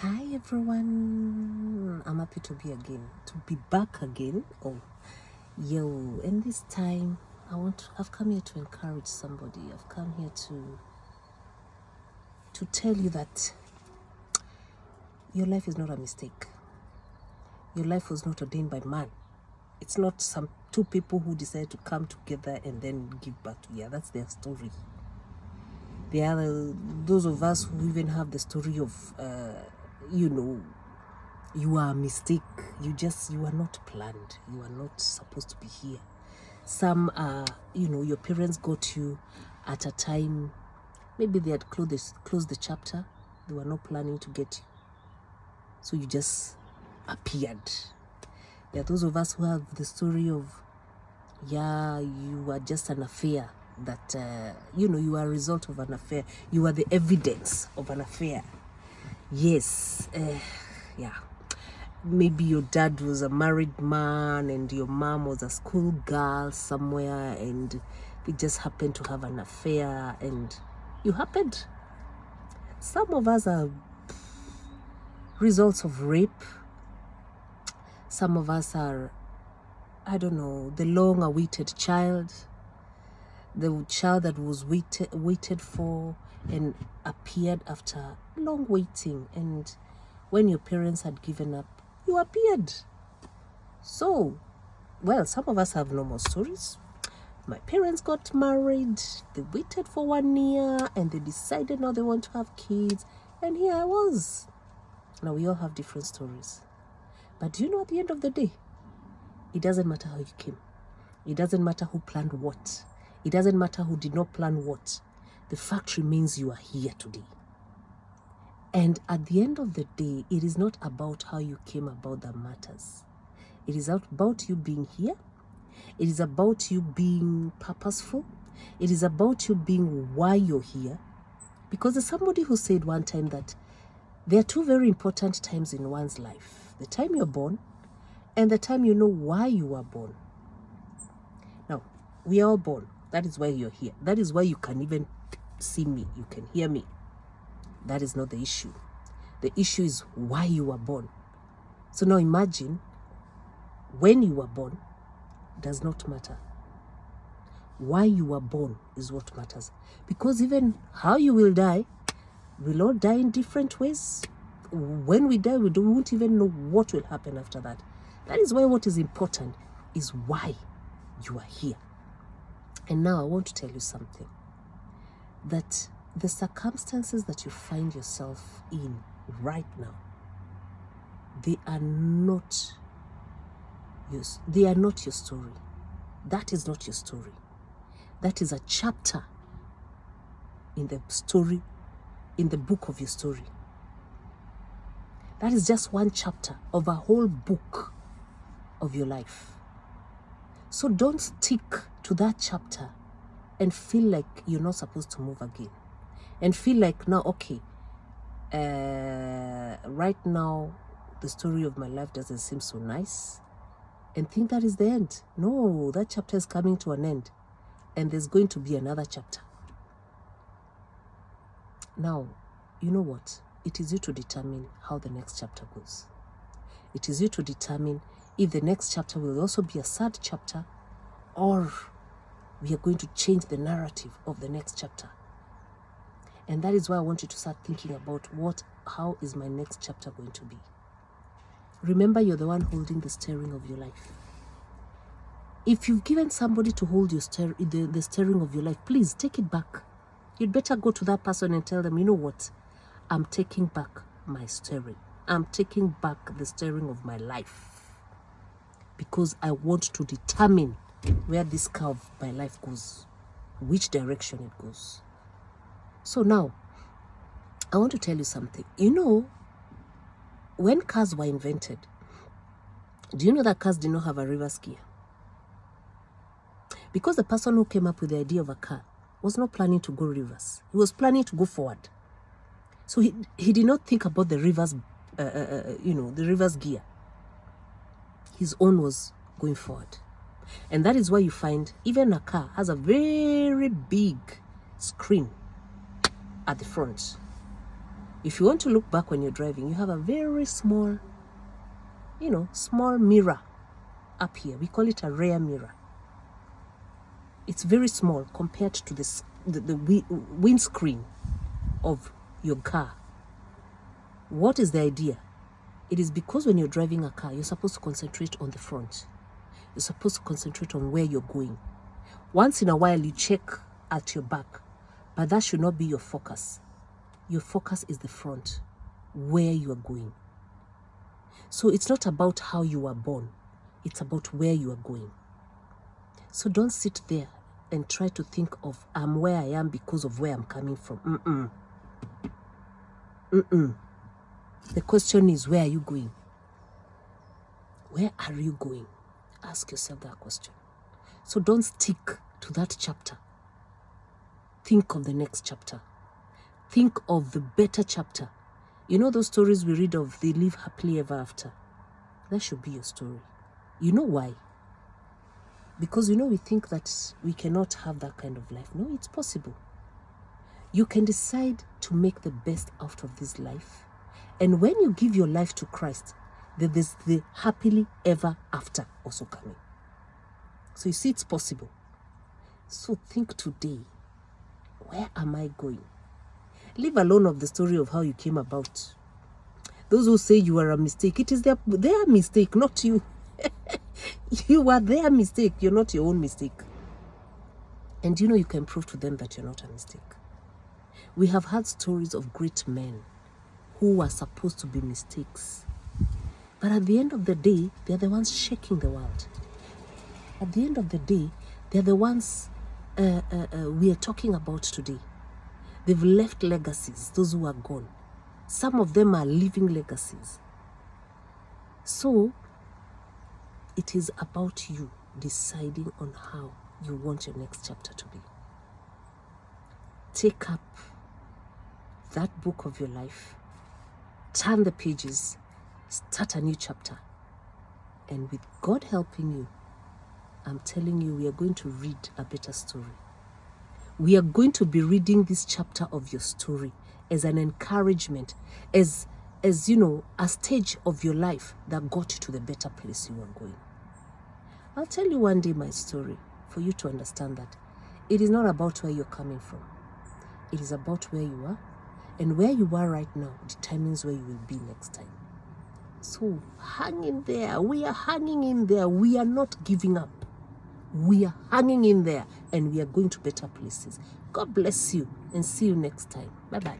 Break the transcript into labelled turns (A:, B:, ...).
A: Hi everyone, I'm happy to be back again. And this time I've come here to encourage somebody. I've come here to tell you that your life is not a mistake. Your life was not ordained by man. It's not some two people who decide to come together and then give birth. Yeah, that's their story. There are those of us who even have the story of you are a mistake. You are not planned. You are not supposed to be here. Some are, your parents got you at a time, maybe they had closed the chapter. They were not planning to get you. So you just appeared. There are those of us who have the story of, you are just an affair that, you are a result of an affair. You are the evidence of an affair. Yes, maybe your dad was a married man and your mom was a schoolgirl somewhere and they just happened to have an affair and you happened. Some of us are results of rape. Some of us are, the long-awaited child. The child that was waited for and appeared after long waiting, and when your parents had given up, you appeared. So, some of us have normal stories. My parents got married, they waited for 1 year, and they decided now they want to have kids, and here I was. Now, we all have different stories. But do you know, at the end of the day, it doesn't matter how you came. It doesn't matter who planned what. It doesn't matter who did not plan what. The fact remains you are here today. And at the end of the day, it is not about how you came about that matters. It is about you being here. It is about you being purposeful. It is about you being why you're here. Because there's somebody who said one time that there are two very important times in one's life. The time you're born and the time you know why you were born. Now, we are all born. That is why you're here. That is why you can even see me. You can hear me. That is not the issue. The issue is why you were born. So now imagine, when you were born does not matter. Why you were born is what matters. Because even how you will die, we'll all die in different ways. When we die, we won't even know what will happen after that. That is why what is important is why you are here. And now I want to tell you something. That the circumstances that you find yourself in right now, they are not your story. That is not your story. That is a chapter in the story, in the book of your story. That is just one chapter of a whole book of your life. So don't stick to that chapter and feel like you're not supposed to move again. And feel like, now, okay, right now, the story of my life doesn't seem so nice. And think that is the end. No, that chapter is coming to an end. And there's going to be another chapter. Now, you know what? It is you to determine how the next chapter goes. It is you to determine if the next chapter will also be a sad chapter, or we are going to change the narrative of the next chapter. And that is why I want you to start thinking about how is my next chapter going to be. Remember, you're the one holding the steering of your life. If you've given somebody to hold your the steering of your life, please take it back. You'd better go to that person and tell them, you know what? I'm taking back my steering. I'm taking back the steering of my life. Because I want to determine where this car of my life goes, which direction it goes. So now, I want to tell you something. You know, when cars were invented, do you know that cars did not have a reverse gear? Because the person who came up with the idea of a car was not planning to go reverse. He was planning to go forward. So he did not think about the reverse, the reverse gear. His own was going forward. And that is why you find even a car has a very big screen at the front. If you want to look back when you're driving, you have a very small, small mirror up here. We call it a rear mirror. It's very small compared to the windscreen of your car. What is the idea? It is because when you're driving a car, you're supposed to concentrate on the front. You're supposed to concentrate on where you're going. Once in a while, you check at your back, but that should not be your focus. Your focus is the front, where you are going. So it's not about how you were born. It's about where you are going. So don't sit there and try to think of, I'm where I am because of where I'm coming from. The question is, where are you going? Where are you going? Ask yourself that question. So don't stick to that chapter. Think of the next chapter. Think of the better chapter. You know those stories we read of, they live happily ever after? That should be your story. You know why? Because we think that we cannot have that kind of life. No, it's possible. You can decide to make the best out of this life. And when you give your life to Christ, then there's the happily ever after also coming. So you see, it's possible. So think today, where am I going? Leave alone of the story of how you came about. Those who say you are a mistake, it is their mistake, not you. You are their mistake. You're not your own mistake. And you can prove to them that you're not a mistake. We have had stories of great men who were supposed to be mistakes. But at the end of the day, they're the ones shaking the world. At the end of the day, they're the ones we are talking about today. They've left legacies, those who are gone. Some of them are living legacies. So, it is about you deciding on how you want your next chapter to be. Take up that book of your life, turn the pages, start a new chapter. And with God helping you, I'm telling you, we are going to read a better story. We are going to be reading this chapter of your story as an encouragement, as a stage of your life that got you to the better place you are going. I'll tell you one day my story for you to understand that it is not about where you're coming from. It is about where you are, and where you are right now determines where you will be next time. So hang in there. We are hanging in there. We are not giving up. We are hanging in there, and we are going to better places. God bless you, and see you next time. Bye-bye.